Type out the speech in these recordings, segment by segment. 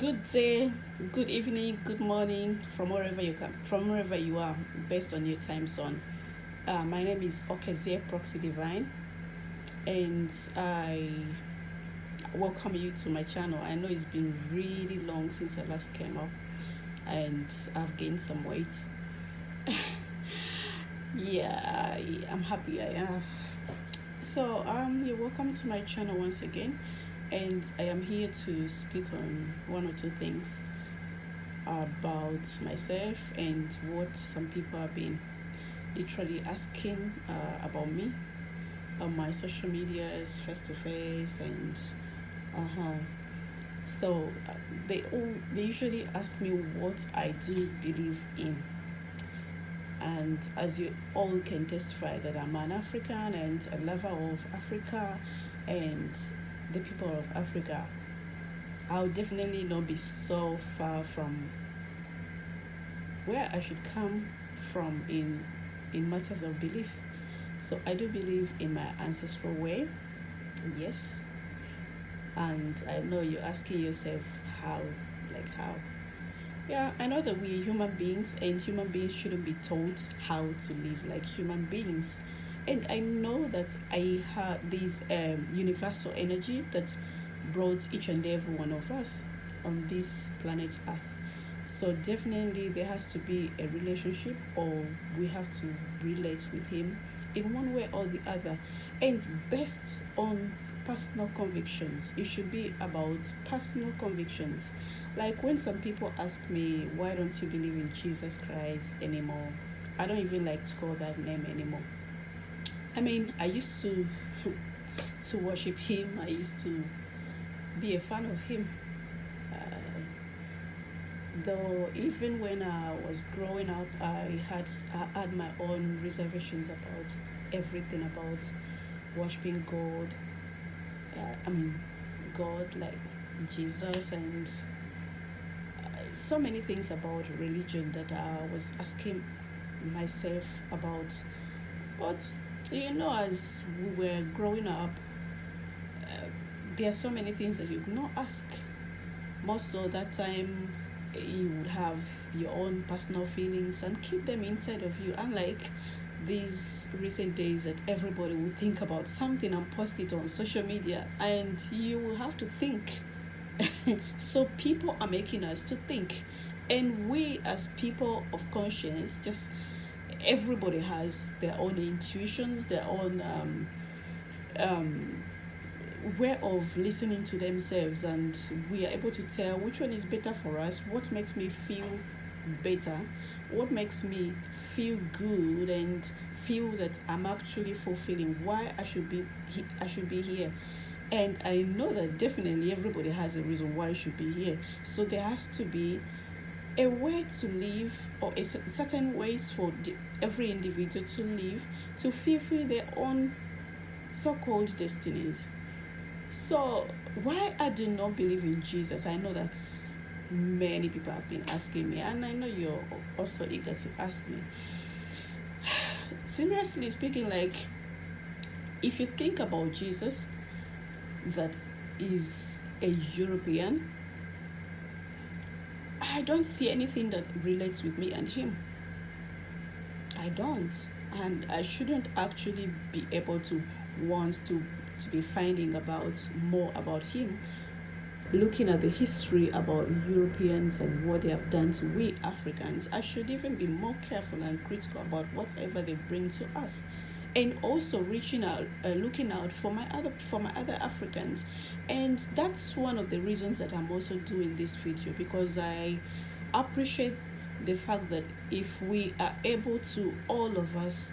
Good day, good evening, good morning from wherever you are, based on your time zone. My name is Okezie Proxy Divine, and I welcome you to my channel. I know it's been really long since I last came up, and I've gained some weight. Yeah, I'm happy I have. So, you're welcome to my channel once again, and I am here to speak on one or two things about myself and what some people have been literally asking about me on my social medias, face to face, and uh-huh. So they usually ask me what I do believe in, and as you all can testify that I'm an African and a lover of Africa and the people of Africa. I'll definitely not be so far from where I should come from in matters of belief. So I do believe in my ancestral way, yes. And I know you're asking yourself how, like how. Yeah, I know that we're human beings and human beings shouldn't be told how to live like human beings. And I know that I have this universal energy that brought each and every one of us on this planet Earth. So definitely there has to be a relationship, or we have to relate with him in one way or the other, and based on personal convictions. It should be about personal convictions. Like when some people ask me, why don't you believe in Jesus Christ anymore? I don't even like to call that name anymore. I mean, I used to to worship him. I used to be a fan of him. Though even when I was growing up, I had my own reservations about everything about worshiping God. I mean, God like Jesus, and so many things about religion that I was asking myself about. But as we were growing up, uh, there are so many things that you could not ask. Most so that time, you would have your own personal feelings and keep them inside of you, unlike these recent days that everybody will think about something and post it on social media, and you will have to think. So people are making us to think, and we as people of conscience, just everybody has their own intuitions, their own um, way of listening to themselves, and we are able to tell which one is better for us, what makes me feel better, what makes me feel good and feel that I'm actually fulfilling why I should be here. And I know that definitely everybody has a reason why I should be here. So there has to be a way to live, or certain ways for every individual to live, to fulfill their own so-called destinies. So, why I do not believe in Jesus, I know that many people have been asking me, and I know you're also eager to ask me. Seriously speaking, like, if you think about Jesus, that is a European, I don't see anything that relates with me and him. I don't. And I shouldn't actually be able to want to be finding about more about him, looking at the history about Europeans and what they have done to we Africans. I should even be more careful and critical about whatever they bring to us, and also reaching out, looking out for my other Africans. And that's one of the reasons that I'm also doing this video, because I appreciate the fact that if we are able to, all of us,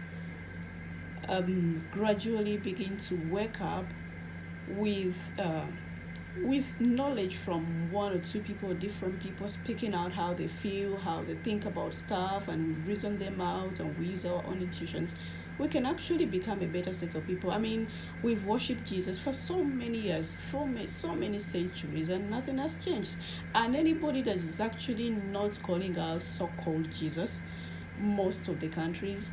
gradually begin to wake up with with knowledge from one or two people, different people, speaking out how they feel, how they think about stuff, and reason them out, and we use our own intuitions, we can actually become a better set of people. I mean, we've worshipped Jesus for so many years, for so many centuries, and nothing has changed. And anybody that is actually not calling us so-called Jesus, most of the countries,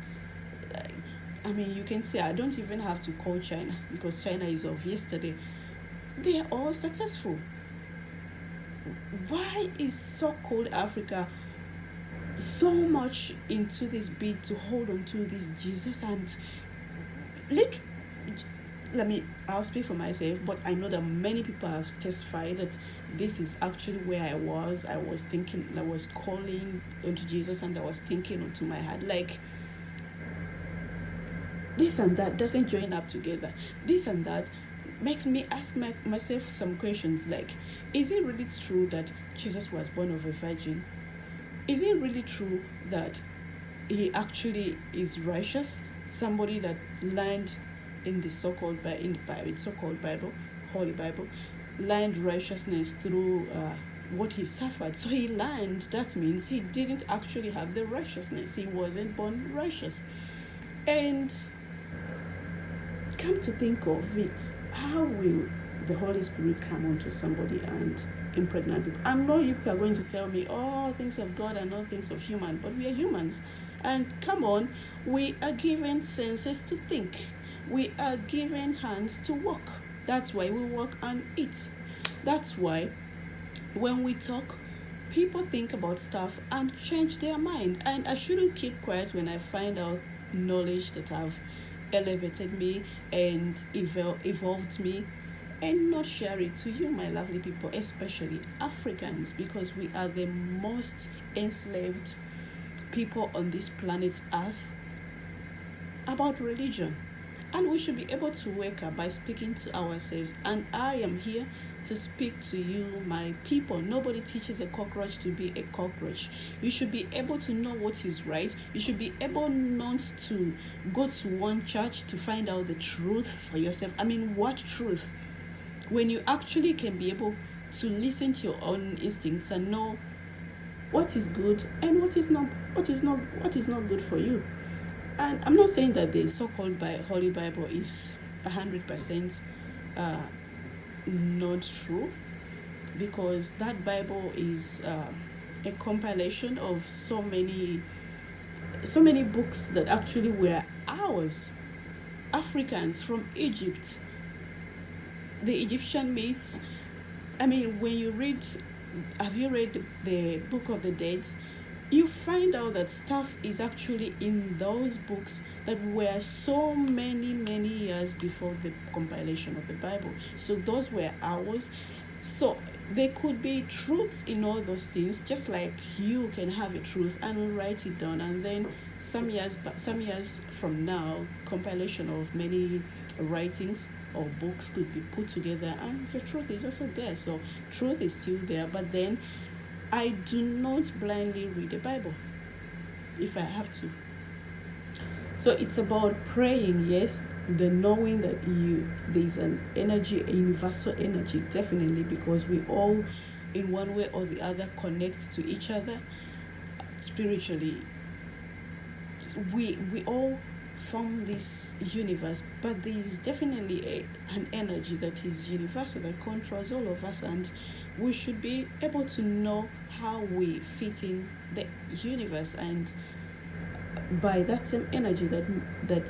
I mean, you can say I don't even have to call China, because China is of yesterday. They are all successful. why is so-called Africa so much into this bid to hold on to this Jesus? And let I'll speak for myself, but I know that many people have testified that this is actually where I was. I was thinking, I was calling onto Jesus, and I was thinking onto my heart, like, this and that doesn't join up together. This and that makes me ask myself some questions, like, is it really true that Jesus was born of a virgin? Is it really true that he actually is righteous? Somebody that learned in the so-called Bible, Holy Bible, learned righteousness through what he suffered. So he learned, that means he didn't actually have the righteousness. He wasn't born righteous. And come to think of it, how will the Holy Spirit come onto somebody and impregnate people? I know you are going to tell me, oh, things of God are not things of human, but we are humans. And come on, we are given senses to think. We are given hands to walk. That's why we walk and eat. That's why when we talk, people think about stuff and change their mind. And I shouldn't keep quiet when I find out knowledge that have elevated me and evolved me, and not share it to you, my lovely people, especially Africans, because we are the most enslaved people on this planet Earth about religion. And we should be able to wake up by speaking to ourselves. And I am here to speak to you, my people. Nobody teaches a cockroach to be a cockroach. You should be able to know what is right. You should be able not to go to one church to find out the truth for yourself. I mean, what truth? When you actually can be able to listen to your own instincts and know what is good and what is not good for you. And I'm not saying that the so-called Holy Bible is 100% not true, because that Bible is a compilation of so many books that actually were ours, Africans from Egypt, the Egyptian myths. I mean, when you read, have you read the Book of the Dead? You find out that stuff is actually in those books that were so many years before the compilation of the Bible. So those were ours. So there could be truths in all those things, just like you can have a truth and write it down, and then some years from now, compilation of many writings or books could be put together, and the truth is also there. So truth is still there, but then I do not blindly read the Bible if I have to. So it's about praying, yes, the knowing that there's an energy, a universal energy, definitely, because we all, in one way or the other, connect to each other spiritually. We all form this universe, but there is definitely an energy that is universal, that controls all of us, and we should be able to know how we fit in the universe, and by that same energy that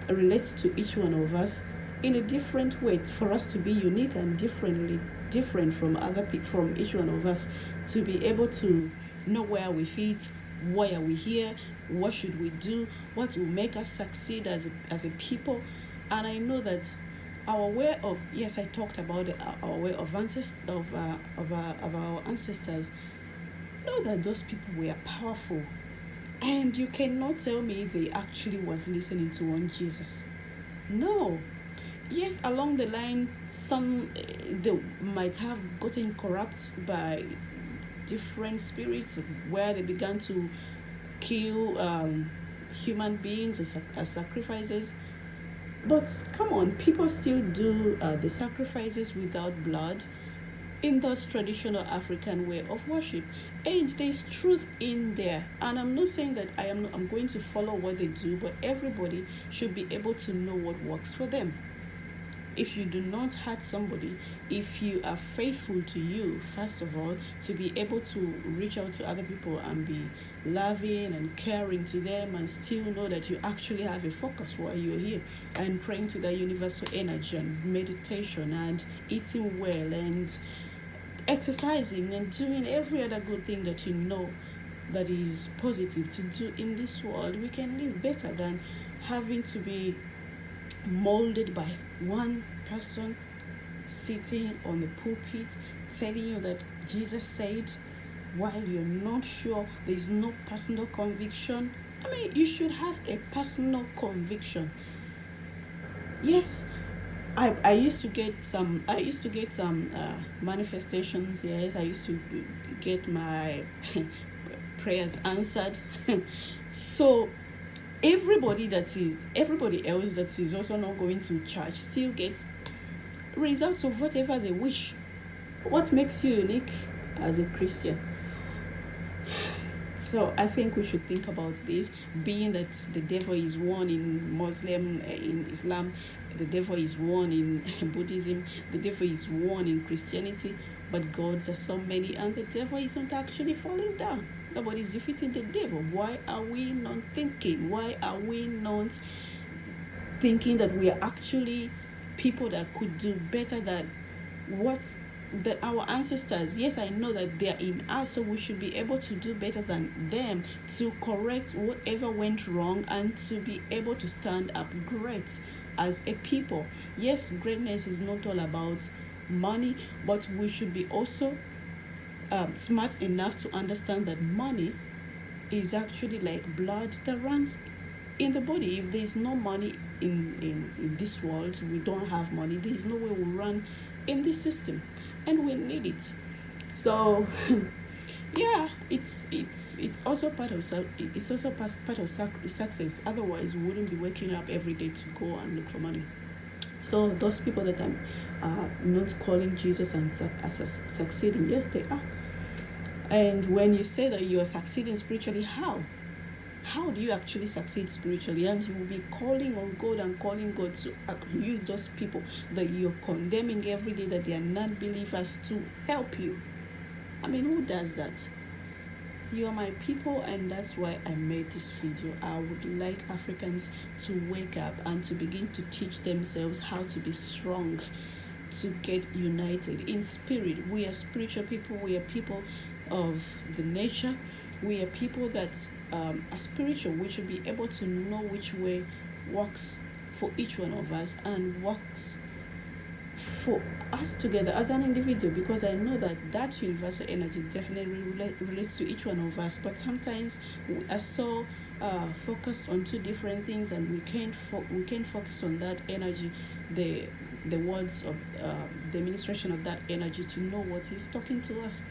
relates to each one of us in a different way, for us to be unique and different from other people, from each one of us, to be able to know where we fit, why are we here, what should we do, what will make us succeed as a people. And I know that our way of, yes, I talked about our way of our ancestors. Know that those people were powerful, and you cannot tell me they actually was listening to one Jesus. No. Yes, along the line, some they might have gotten corrupt by different spirits, where they began to kill human beings as sacrifices. But come on, people still do the sacrifices without blood in those traditional African way of worship, and there's truth in there. And I'm not saying that I'm going to follow what they do, but everybody should be able to know what works for them. If you do not hurt somebody, if you are faithful to you, first of all, to be able to reach out to other people and be loving and caring to them, and still know that you actually have a focus while you're here, and praying to that universal energy, and meditation, and eating well, and exercising and doing every other good thing that you know that is positive to do in this world, we can live better than having to be molded by one person sitting on the pulpit telling you that Jesus said, while you're not sure, there is no personal conviction. I mean, you should have a personal conviction. Yes, I used to get some manifestations. Yes, I used to get my prayers answered. So everybody else that is also not going to church still gets results of whatever they wish. What makes you unique as a Christian? So I think we should think about this, being that the devil is one in in Islam, the devil is one in Buddhism, the devil is one in Christianity, but gods are so many, and the devil isn't actually falling down. Nobody's defeating the devil. Why are we not thinking? Why are we not thinking that we are actually people that could do better than what that our ancestors? Yes, I know that they are in us, so we should be able to do better than them, to correct whatever went wrong and to be able to stand up great as a people. Yes, greatness is not all about money, but we should be also smart enough to understand that money is actually like blood that runs in the body. If there is no money in this world, we don't have money, there is no way we run in this system, and we need it. So yeah, it's also part of success. Otherwise we wouldn't be waking up every day to go and look for money. So those people that are not calling Jesus and succeeding, yes they are. And when you say that you are succeeding spiritually, how do you actually succeed spiritually? And you will be calling on God and calling God to use those people that you're condemning every day, that they are non-believers, to help you. I mean, who does that? You are my people, and that's why I made this video. I would like Africans to wake up and to begin to teach themselves how to be strong, to get united in spirit. We are spiritual people. We are people of the nature. We are people that are spiritual. We should be able to know which way works for each one of us and works for us together as an individual, because I know that universal energy definitely relates to each one of us. But sometimes we are so focused on two different things, and we can't focus on that energy, the words of the administration of that energy, to know what is talking to us,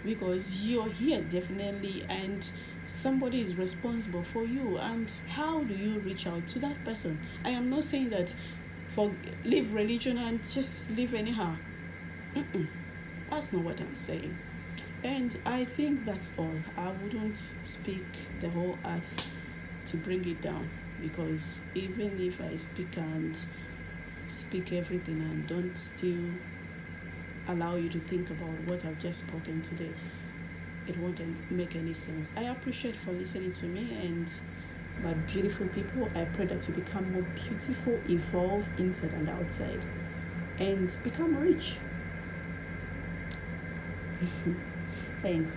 because you're here definitely, and somebody is responsible for you. And how do you reach out to that person? I am not saying that leave religion and just live anyhow. That's not what I'm saying. And I think that's all. I wouldn't speak the whole earth to bring it down, because even if I speak everything and don't still allow you to think about what I've just spoken today, it won't make any sense. I appreciate for listening to me, and my beautiful people, I pray that you become more beautiful, evolve inside and outside, and become rich. Thanks.